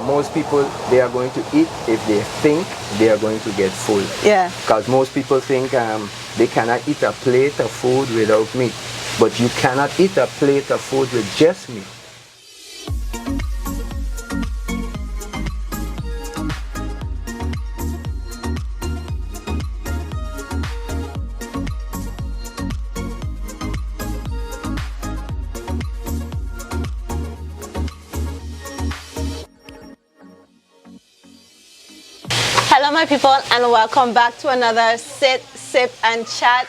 Because most people, they are going to eat if they think they are going to get full. Yeah. Because most people think they cannot eat a plate of food without meat. But you cannot eat a plate of food with just meat. Hello my people, and welcome back to another Sit, Sip and Chat.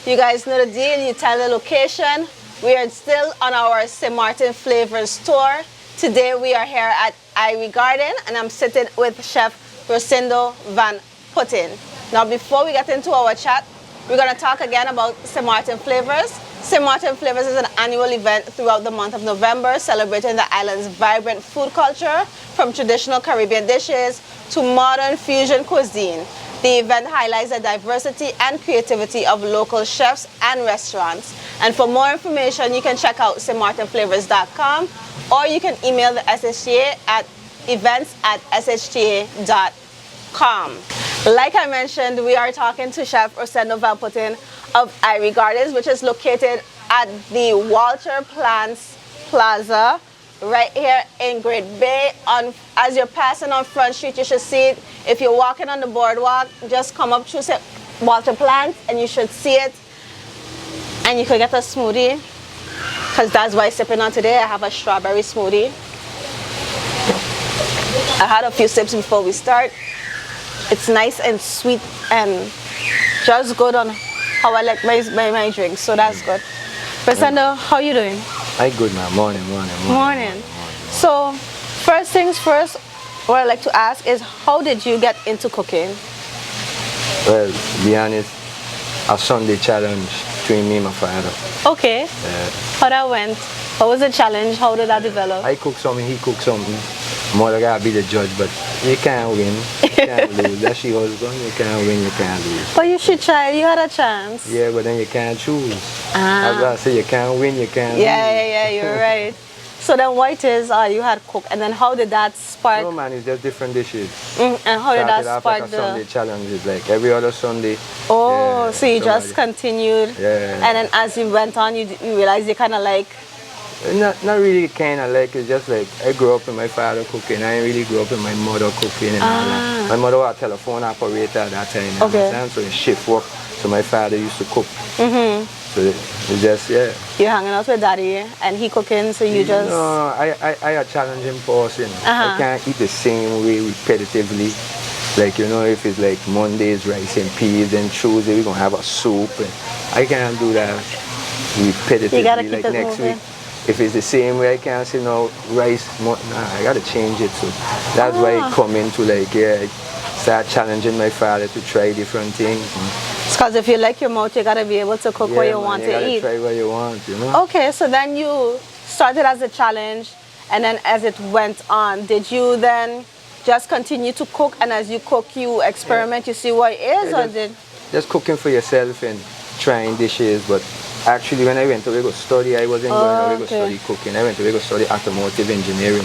You guys know the deal, you tell the location. We are still on our St. Martin Flavors tour. Today we are here at Irie Garden and I'm sitting with Chef Rosendo van Putten. Now before we get into our chat, we're going to talk again about St. Martin Flavors. St. Martin Flavors is an annual event throughout the month of November celebrating the island's vibrant food culture, from traditional Caribbean dishes to modern fusion cuisine. The event highlights the diversity and creativity of local chefs and restaurants. And for more information, you can check out stmartinflavors.com or you can email the SHTA at events@shta.com. Like I mentioned, we are talking to Chef Rosendo van Putten of Irie Gardens, which is located at the Walter Plants Plaza, right here in Great Bay. As you're passing on Front Street, you should see it. If you're walking on the boardwalk, just come up to Walter Plants and you should see it. And you could get a smoothie, because that's what I'm sipping on today. I have a strawberry smoothie. I had a few sips before we start. It's nice and sweet and just good on how I like my drinks, so that's good. Rosendo, how you doing? I'm good, man. Morning. So, first things first, what I'd like to ask is, how did you get into cooking? Well, to be honest, a Sunday challenge between me and my father. Okay. How that went? What was the challenge? How did that develop? I cook something, he cook something. Mother gotta be the judge, but you can't win, you can't lose. That's she husband, you can't win, you can't lose. But you should try, you had a chance. Yeah, but then you can't choose. That's why I say you can't win, you can't lose. Yeah, you're right. So then what it is, you had cooked, and then how did that spark? No man, it's just different dishes. And how did that spark like a Sunday challenge, it's like every other Sunday. Oh, yeah, so you just continued. Yeah. And then as you went on, you realized you kind of like... Not really kind of like, it's just like I grew up with my father cooking. I didn't really grow up with my mother cooking and all that. My mother was a telephone operator at that time. Okay. So it's shift work. So my father used to cook. So it's just, yeah. You're hanging out with daddy and he cooking, so you just... No, I a challenging person. I can't eat the same way repetitively. Like, you know, if it's like Mondays, rice and peas, and Tuesday we're going to have a soup. And I can't do that repetitively. You gotta keep like it next moving. week. If it's the same way, I can't say no rice. Nah, I gotta change it. So that's why I come into like, start challenging my father to try different things. It's because if you like your mouth, you gotta be able to cook what you want to eat. Try what you want, you know. Okay, so then you started as a challenge, and then as it went on, did you then just continue to cook? And as you cook, you experiment, you see what it is, or just cooking for yourself and trying dishes, but. Actually, when I went to go study, I wasn't going to go study cooking. I went to go study automotive engineering.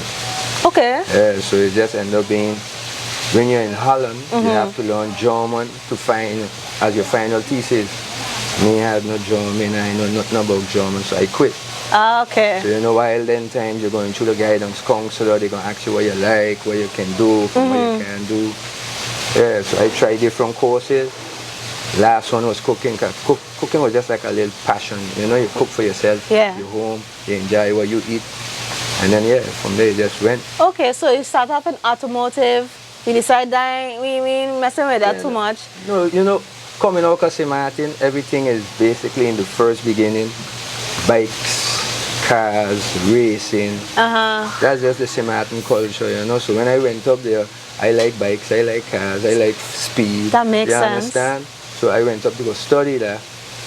Okay. So it just ended up being, when you're in Holland, you have to learn German to find, as your final thesis. Me had no German, I know nothing about German, so I quit. Okay. So you know, while then times you're going through the guidance counselor, they're going to ask you what you like, what you can do, what you can't do. Yeah, so I tried different courses. Last one was cooking, because cooking was just like a little passion. You know, you cook for yourself, you're home, you enjoy what you eat. And then, from there it just went. Okay, so you start off in automotive, you decide that we ain't messing with that too much. No, you know, coming out of St. Martin, everything is basically in the first beginning. Bikes, cars, racing. That's just the St. Martin culture, you know. So when I went up there, I like bikes, I like cars, I like speed. That makes sense. You understand? So I went up to go study that,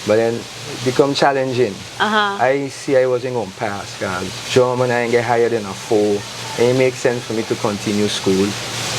but then it become challenging. I see I wasn't going to pass, because German I didn't get higher than a 4. And it makes sense for me to continue school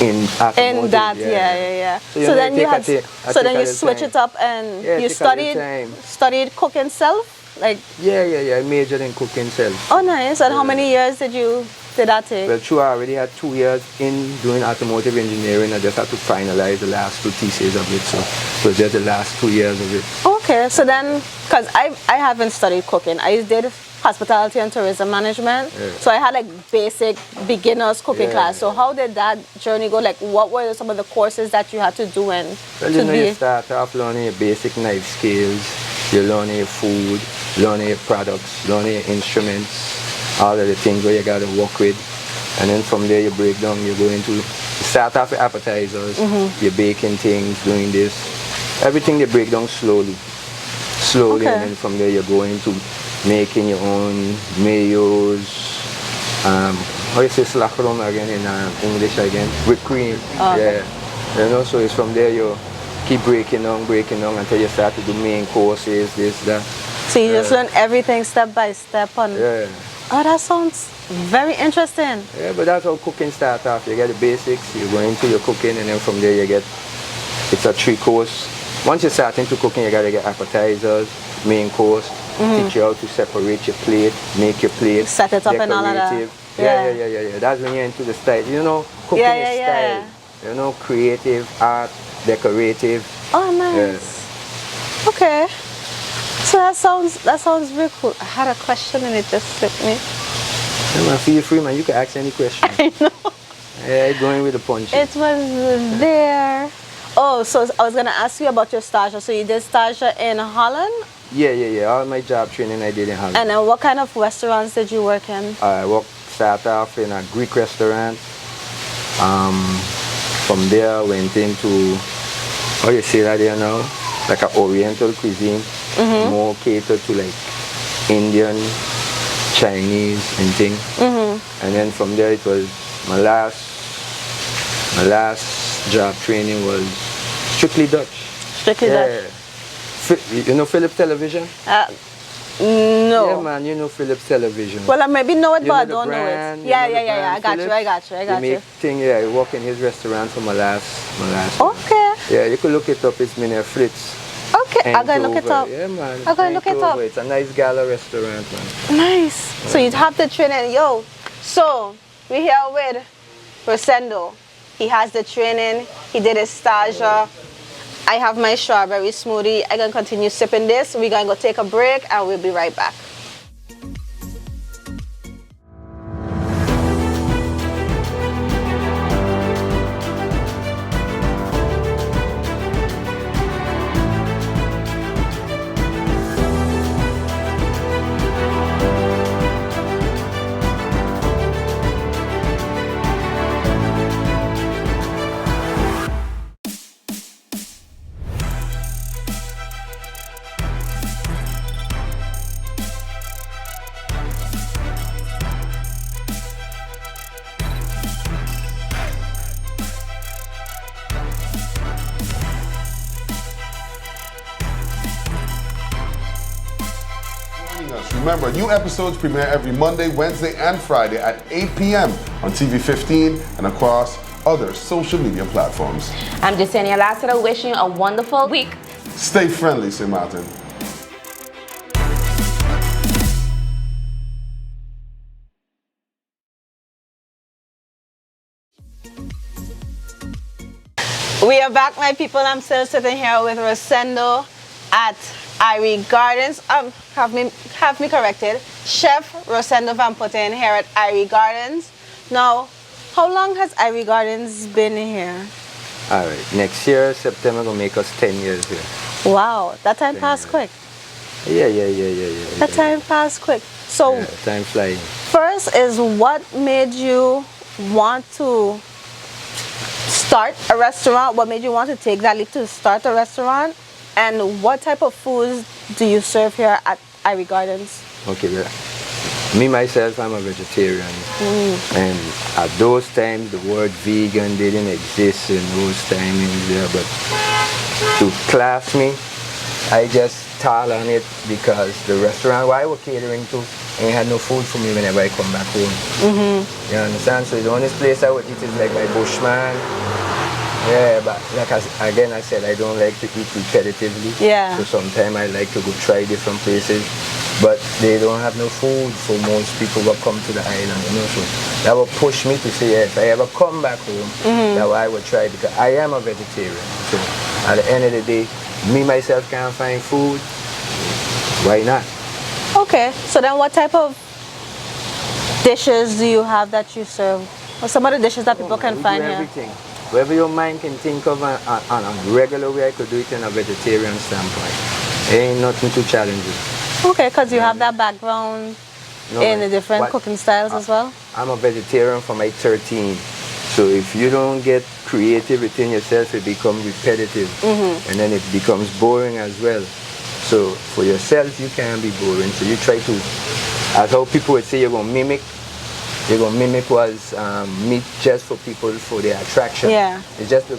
in automotive. In that, yeah. So then you switch it up and you studied cooking self? Like Yeah, I majored in cooking self. Oh, nice. And how many years did you did that take? Well, true, I already had 2 years in doing automotive engineering. I just had to finalize the last 2 theses of it. So it was just the last 2 years of it. Okay, so then, because I haven't studied cooking. I did hospitality and tourism management. Yeah. So I had like basic beginners cooking Yeah. class. So how did that journey go? Like what were some of the courses that you had to do in? Well, you know, you start off learning your basic knife skills, you learn your food, learn your products, learn your instruments, all of the things where you got to work with. And then from there you break down, you go into, you start off with appetizers, you're baking things, doing this. Everything you break down slowly. Okay. And then from there you go into making your own mayos, how you say slachrom again in English again? Whipped cream. Okay. Yeah. You know, so it's from there you keep breaking down until you start to do main courses, this, that. So you just learn everything step by step on. Yeah. Oh, that sounds very interesting. Yeah, but that's how cooking starts off. You get the basics, you go into your cooking, and then from there you get, it's a 3-course. Once you start into cooking, you gotta get appetizers, main course, teach you how to separate your plate, make your plate, Set it up and all of that. decorative. Yeah. That's when you're into the style. You know, cooking is style. You know, creative, art, decorative. Oh, nice. Yeah. Okay. So that sounds really cool. I had a question and it just slipped me. Yeah, man, feel free, man. You can ask any question. I know. Yeah, going with the punch. It was there. Oh, so I was gonna ask you about your stage. So you did stage in Holland? Yeah. All my job training I did in Holland. And then what kind of restaurants did you work in? I started off in a Greek restaurant. From there I went into, how you say that there now? Like an Oriental cuisine, more catered to like Indian, Chinese and things. And then from there it was my last job training was strictly Dutch. Strictly Dutch. You know Philips Television? No. Yeah, man, you know Philips Television. Well, I maybe know it, You but I know don't the know brand, it. you know Yeah. the brand I got you. They make thing, yeah, I work in his restaurant for my last Okay. Yeah, you could look it up. It's Mine Fritz. Okay, I'm gonna look it up. Yeah, man. I'm gonna look it up. It's a nice gala restaurant, man. Nice. So you'd have the training. Yo, so we're here with Rosendo. He has the training. He did his stage. I have my strawberry smoothie. I'm gonna continue sipping this. We're gonna go take a break and we'll be right back. Remember, new episodes premiere every Monday, Wednesday, and Friday at 8 p.m. on TV 15 and across other social media platforms. I'm Jasenia Lassiter, wishing you a wonderful week. Stay friendly, St. Martin. We are back, my people. I'm still sitting here with Rosendo at Irie Gardens. Have me corrected. Chef Rosendo Van Putten here at Irie Gardens. Now, how long has Irie Gardens been here? All right. Next year, September, gonna make us 10 years here. Wow, that time passed quick. Yeah. That time passed quick. So, Yeah, time flying. first is what made you want to start a restaurant? What made you want to take that leap to start a restaurant? And what type of foods do you serve here at Irie Gardens? Okay, well, me myself, I'm a vegetarian. And at those times, the word vegan didn't exist in those timings there. But to class me, I just thought on it because the restaurant where I was catering to ain't had no food for me whenever I come back home. You understand? So the only place I would eat is like my Bushman. Yeah, but like again I said, I don't like to eat repetitively. Yeah. So sometimes I like to go try different places. but they don't have no food for most people who come to the island, you know. So that will push me to say, if I ever come back home, that I would try, because I am a vegetarian. So at the end of the day, me myself can't find food, why not? Okay, so then what type of dishes do you have that you serve? Or some of the dishes that people can find here? Everything. Whatever your mind can think of on a regular way, I could do it in a vegetarian standpoint. Ain't nothing too challenging. Okay, because you have that background in the different cooking styles as well? I'm a vegetarian from age 13. So if you don't get creative within yourself, it becomes repetitive. And then it becomes boring as well. So for yourself, you can't be boring. So you try to, as how people would say, you're going to mimic. You're going to mimic was meat just for people, for their attraction. Yeah. It's just to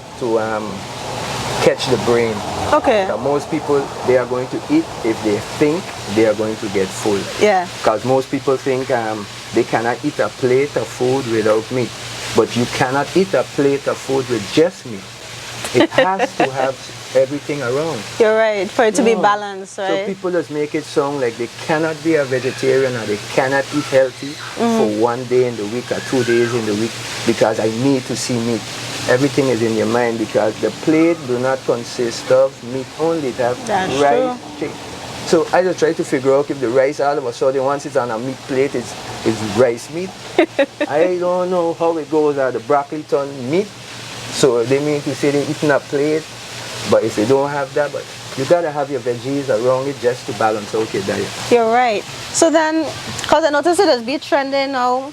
catch the brain. Okay. Now, most people, they are going to eat if they think they are going to get full. Yeah. Because most people think they cannot eat a plate of food without meat. But you cannot eat a plate of food with just meat. It has to have everything around. You're right, for it to be balanced, right? So people just make it sound like they cannot be a vegetarian or they cannot eat healthy for 1 day in the week or 2 days in the week because I need to see meat. Everything is in your mind because the plate do not consist of meat only. It have rice, chicken. So I just try to figure out if the rice all of a sudden once it's on a meat plate it's rice meat. I don't know how it goes at the broccoli turn meat. So they mean to say they're eating a plate, but if they don't have that, but you gotta have your veggies around it just to balance out your diet. You're right. So then, because I noticed it has been trending now,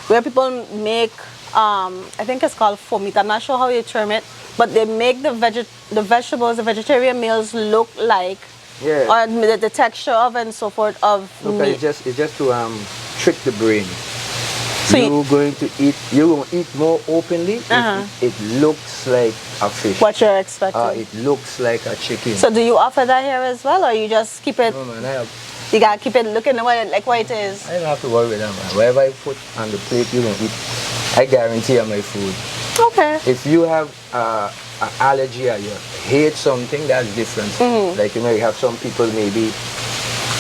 where people make, I think it's called faux meat. I'm not sure how you term it, but they make the vegetables, the vegetarian meals look like, or the texture of and so forth of meat. It's just to trick the brain. So you're going to eat more openly if it looks like a fish. What you're expecting. It looks like a chicken. So do you offer that here as well, or you just keep it? No, man, you gotta keep it looking like what it is. I don't have to worry with that, man. Whatever I put on the plate, you're gonna eat. I guarantee you my food. Okay. If you have an allergy or you hate something, that's different. Like, you know, you have some people maybe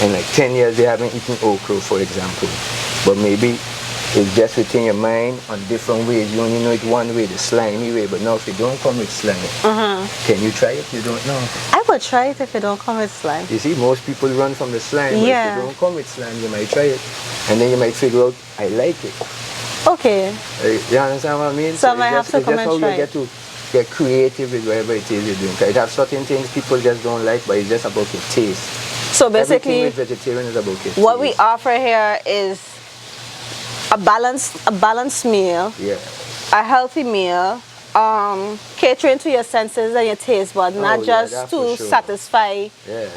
in like 10 years they haven't eaten okra, for example. But maybe it's just within your mind on different ways. You only know it one way, the slimy way. But now if it don't come with slime, can you try it? You don't know. I would try it if it don't come with slime. You see, most people run from the slime. But if it don't come with slime, you might try it. And then you might figure out, I like it. Okay. You understand what I mean? So I might have to come and try it. It's just how you get to get creative with whatever it is you're doing. It has certain things people just don't like, but it's just about your taste. So basically, everything with vegetarian is about your what taste. we offer here is a balanced meal, a healthy meal, catering to your senses and your taste buds, not just to satisfy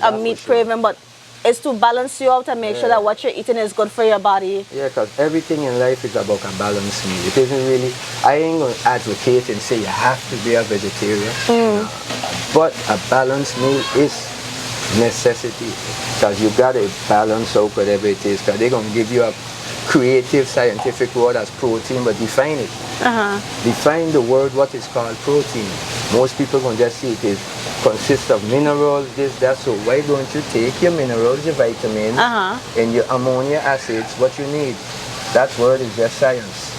a meat craving, but it's to balance you out and make sure that what you're eating is good for your body. Yeah, because everything in life is about a balanced meal. It isn't really, I ain't going to advocate and say you have to be a vegetarian, but a balanced meal is necessity because you got to balance out whatever it is, because they're going to give you a creative scientific word as protein, but define it. Define the word what is called protein. Most people can just see it consists of minerals, this, that. So why don't you take your minerals, your vitamins, and your ammonia acids, what you need? That word is just science.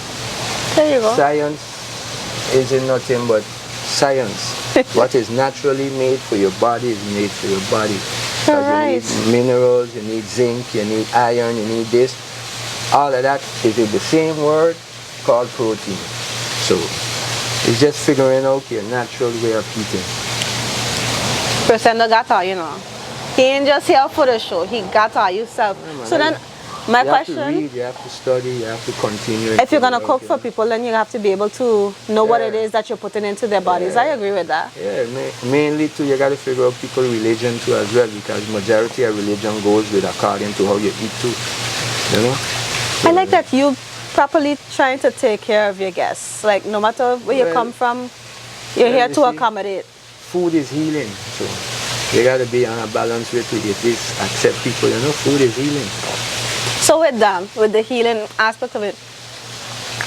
There you go. Science isn't nothing but science. What is naturally made for your body is made for your body. Right. You need minerals, you need zinc, you need iron, you need this. All of that is in the same word called protein. So it's just figuring out your natural way of eating. Rosendo got all, you know. He ain't just here for the show. He got all himself. So then, my question... You have to read, you have to study, you have to continue. If you're going to cook for people, then you have to be able to know what it is that you're putting into their bodies. I agree with that. Yeah, mainly too, you got to figure out people's religion too as well, because majority of religion goes with according to how you eat too. You know? I like that you properly trying to take care of your guests. Like, no matter where you come from, you're here to accommodate. Food is healing, so you got to be on a balance with it. This accept people, you know, food is healing. So with the healing aspect of it,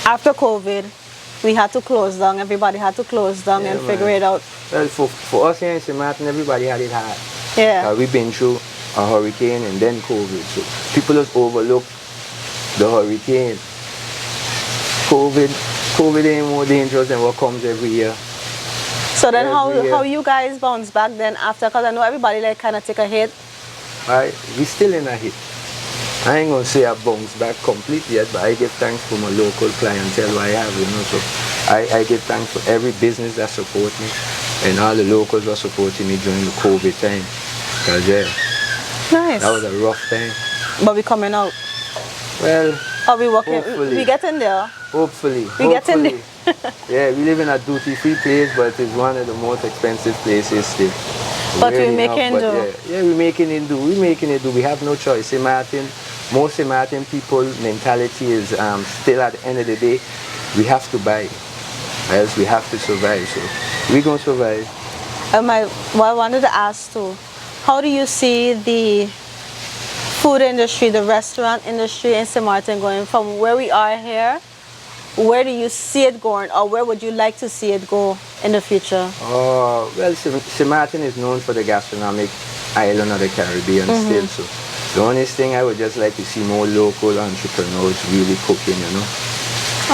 after COVID, we had to close down. Everybody had to close down and figure it out. Well, for us here in St. Martin, everybody had it hard. Yeah. We've been through a hurricane and then COVID. So people just overlook the hurricane. COVID ain't more dangerous than what comes every year. So then how you guys bounce back then after? Because I know everybody like kind of take a hit. We still in a hit. I ain't gonna say I bounce back completely yet, but I give thanks for my local clientele I have, you know. So I give thanks for every business that support me and all the locals who are supporting me during the COVID time. Cause yeah, nice. That was a rough time. But we coming out. Well, are we working? hopefully. We getting there. Hopefully. We getting there. Yeah, we live in a duty-free place, but it's one of the most expensive places still. But really we're making do. Yeah, we're making it do. We're making it do. We have no choice. Most St. Martin people mentality is still at the end of the day, we have to buy, else we have to survive. So we're going to survive. What I wanted to ask too, how do you see the food industry, the restaurant industry in St. Martin going from where we are here? Where do you see it going, or where would you like to see it go in the future? Well, St. Martin is known for the gastronomic island of the Caribbean still. So the only thing I would just like to see more local entrepreneurs really cooking, you know.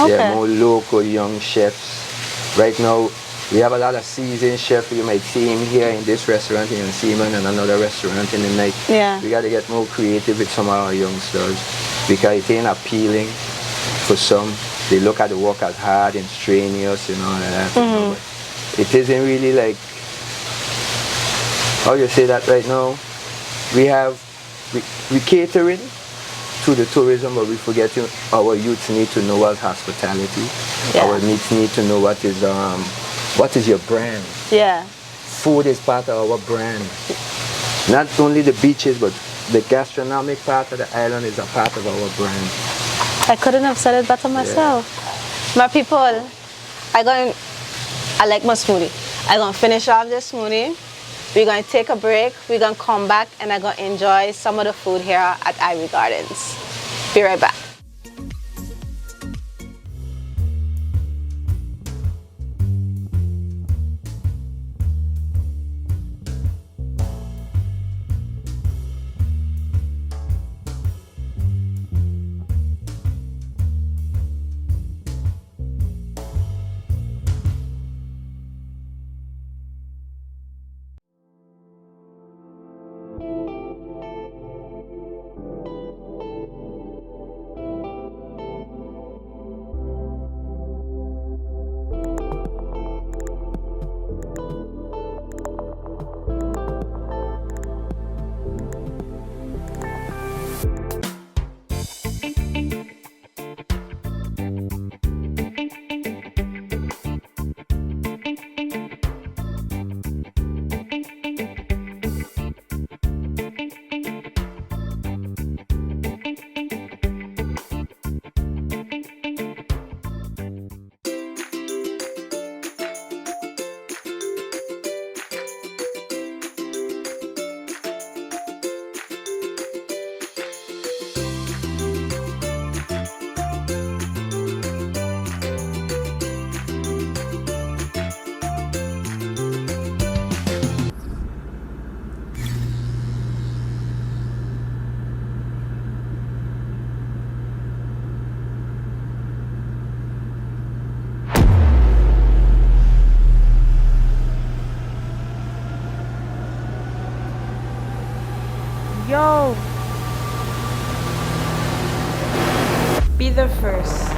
Okay. Yeah, more local young chefs. Right now, we have a lot of seasoned chefs. You might see him here in this restaurant, you can see him in another restaurant in the night. Yeah. We got to get more creative with some of our youngsters because it ain't appealing for some. They look at the work as hard and strenuous and all of that. You know, but it isn't really like, how you say that right now? We catering to the tourism, but we forgetting our youths need to know what hospitality. Yeah. Our youths need to know what is your brand. Yeah. Food is part of our brand. Not only the beaches, but the gastronomic part of the island is a part of our brand. I couldn't have said it better myself. Yeah. My people, I like my smoothie. I'm going to finish off this smoothie. We're going to take a break. We're going to come back and I'm going to enjoy some of the food here at Irie Gardens. Be right back. Yo! Be the first.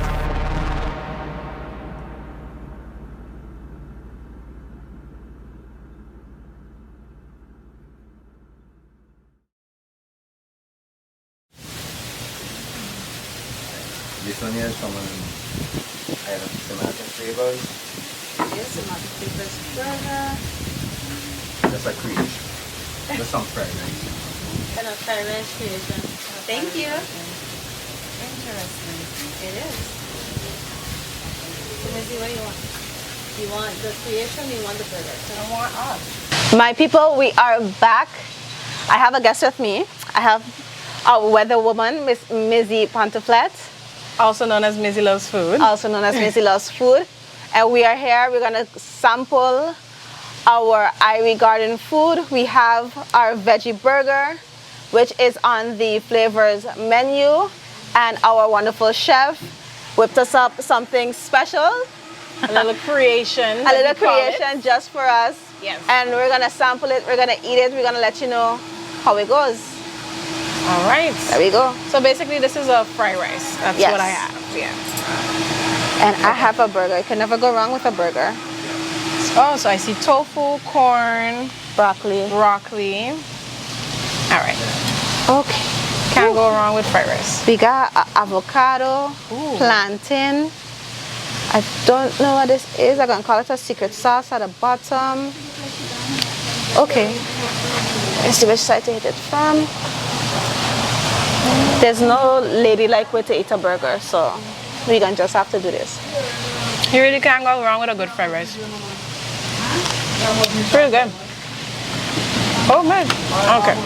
This one here is from St. Martin flavors. Yes, St. Martin flavors burger. That's a creation. That's some fried rice. Kind of fried rice creation. Thank you. Interesting. It is. So, Missy, what do you want? You want the creation or you want the burger? I want us. My people, we are back. I have a guest with me. I have our weather woman, Miss Mizzy Pantuflet. Also known as Mizzy Loves Food. Also known as Mizzy Loves Food. And we are here, we're gonna sample our Irie Garden food. We have our veggie burger, which is on the flavors menu. And our wonderful chef whipped us up something special. A little creation. A little creation just for us. Yes. And we're gonna sample it, we're gonna eat it, we're gonna let you know how it goes. All right. There we go. So basically this is a fried rice. That's Yes. what I have. Yeah. And I have a burger. You can never go wrong with a burger. Oh, so I see tofu, corn, Broccoli. broccoli. All right. Okay. Can't go wrong with fried rice. We got avocado, plantain. I don't know what this is. I'm gonna call it a secret sauce at the bottom. Okay. Let's see which side to hit it from. There's no ladylike way to eat a burger, so we're gonna just have to do this. You really can't go wrong with a good fried rice. Pretty good. Oh man. Okay.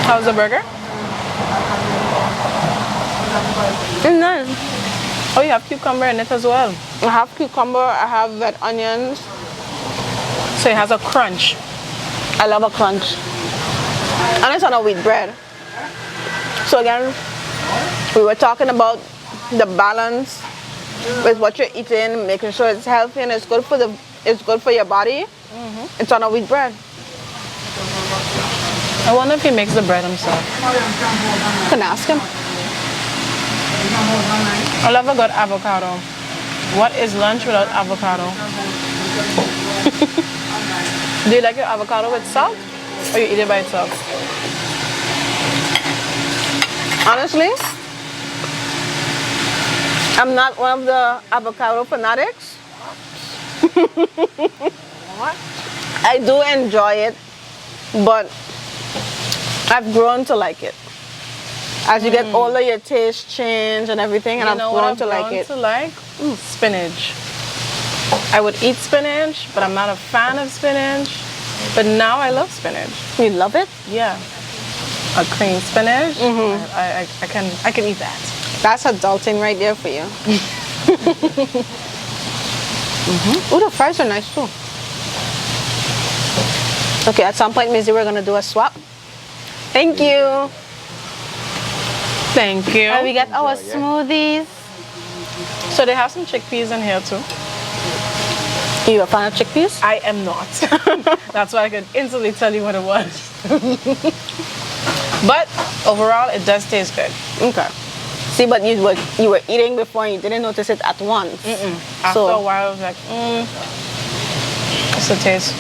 How's the burger? It's nice. Oh, you have cucumber in it as well. I have cucumber, I have red onions. So it has a crunch. I love a crunch. And it's on a wheat bread. So again, we were talking about the balance with what you're eating, making sure it's healthy and it's good for your body. It's on a wheat bread. I wonder if he makes the bread himself. You can ask him. I love a good avocado. What is lunch without avocado? Do you like your avocado with salt or you eat it by itself? Honestly, I'm not one of the avocado fanatics. What? I do enjoy it, but I've grown to like it. As you get older, your taste change and everything, and You know I've what grown I've to like grown it. to like? Spinach. I would eat spinach, but I'm not a fan of spinach. But now I love spinach. You love it? Yeah. A cream spinach. I can eat that. That's adulting right there for you. Oh, the fries are nice too. Okay, at some point, Missy, we're gonna do a swap. Thank you. Thank you. And we get our smoothies. So they have some chickpeas in here too. You a fan of chickpeas? I am not. That's why I could instantly tell you what it was. But overall, it does taste good. Okay. See, but you were eating before and you didn't notice it at once. After a while, I was like, what's the taste?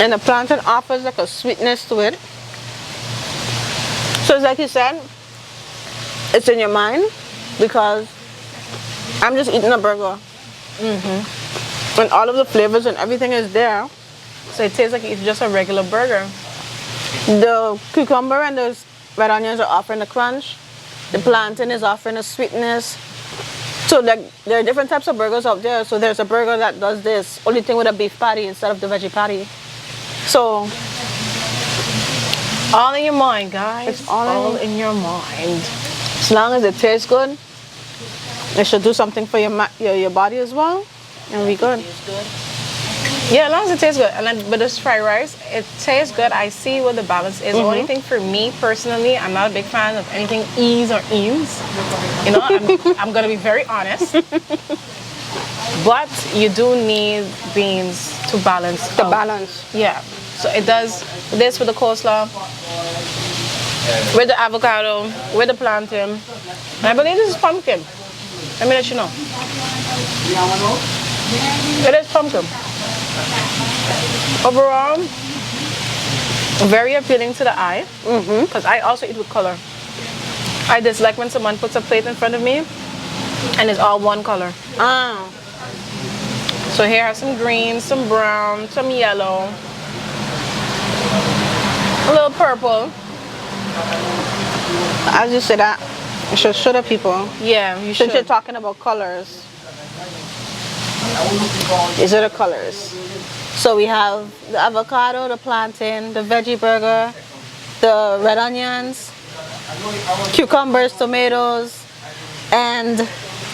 And the plantain offers like a sweetness to it. So it's like you said, it's in your mind because I'm just eating a burger. And all of the flavors and everything is there. So it tastes like it's just a regular burger. The cucumber and the red onions are offering the crunch. The plantain is offering the sweetness. So there are different types of burgers out there. So there's a burger that does this, only thing with a beef patty instead of the veggie patty. So All in your mind, guys. It's all in your mind. as long as it tastes good, it should do something for your body as well, and we good. Yeah, as long as it tastes good. And then with this fried rice, it tastes good. I see what the balance is. The only thing for me personally, I'm not a big fan of anything ease or eames. You know, I'm gonna be very honest. But you do need beans to balance. The out. balance. Yeah. So it does this with the coleslaw, with the avocado, with the plantain. And I believe this is pumpkin. Let me let you know. It is pumpkin. Overall, very appealing to the eye. Because I also eat with color. I dislike when someone puts a plate in front of me and it's all one color. Ah, So here I have some green, some brown, some yellow, a little purple. I just say that. You should show the people. Yeah, you Since you're should. talking about colors, these are the colors. So we have the avocado, the plantain, the veggie burger, the red onions, cucumbers, tomatoes, and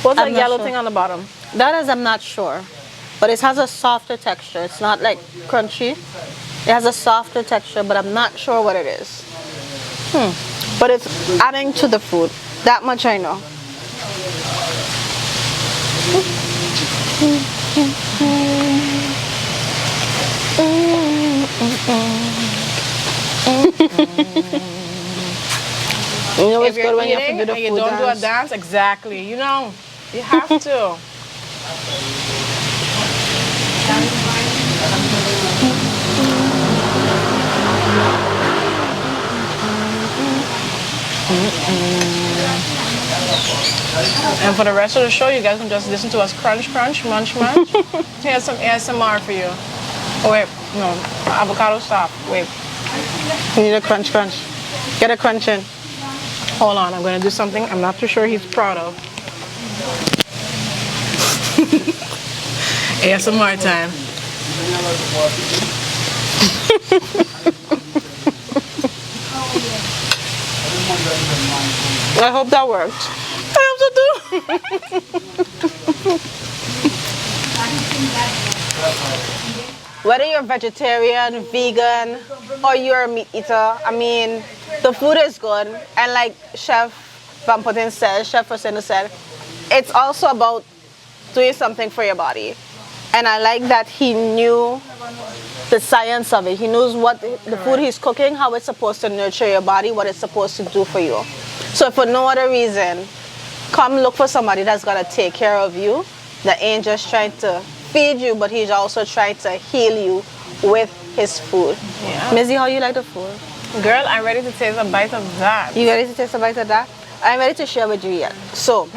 What's I'm that not yellow sure. thing on the bottom? That is, I'm not sure. But it has a softer texture. It's not like crunchy. It has a softer texture, but I'm not sure what it is. But it's adding to the food. That much I know. You know, If it's you're good when you eating have to do the and you food don't do a dance. dance, exactly. You know, you have to. And for the rest of the show, you guys can just listen to us crunch, crunch, munch, munch. Here's some ASMR for you. Oh wait, no, avocado stop. Wait, You need a crunch, crunch. Get a crunch in. hold on. I'm gonna do something I'm not too sure he's proud of. ASMR time. I hope that worked. I have to do. Whether you're vegetarian, vegan, or you're a meat eater, I mean, the food is good. And like Chef Van Putten said, Chef Rosendo said, it's also about doing something for your body. And I like that he knew the science of it. He knows what the food he's cooking, how it's supposed to nurture your body, what it's supposed to do for you. So if for no other reason, come look for somebody that's gonna take care of you, that ain't just trying to feed you, but he's also trying to heal you with his food. Yeah. Mizzy, how you like the food? Girl, I'm ready to taste a bite of that. You ready to taste a bite of that? I'm ready to share with you yet. So,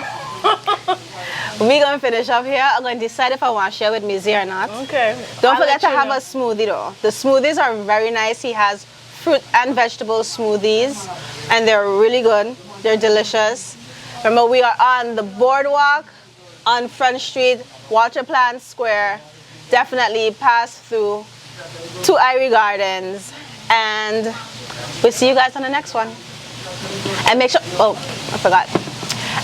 we're gonna finish up here. I'm gonna decide if I want to share with Mizzy or not. Okay. Don't I'll forget let to you have know. a smoothie though. The smoothies are very nice. He has fruit and vegetable smoothies, and they're really good. They're delicious. Remember, we are on the boardwalk on Front Street, Water Plant Square. Definitely pass through to Irie Gardens, and we'll see you guys on the next one. And make sure, oh, I forgot.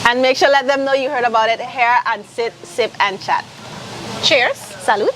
And make sure let them know you heard about it here on Sit, Sip, and Chat. Cheers. Salud.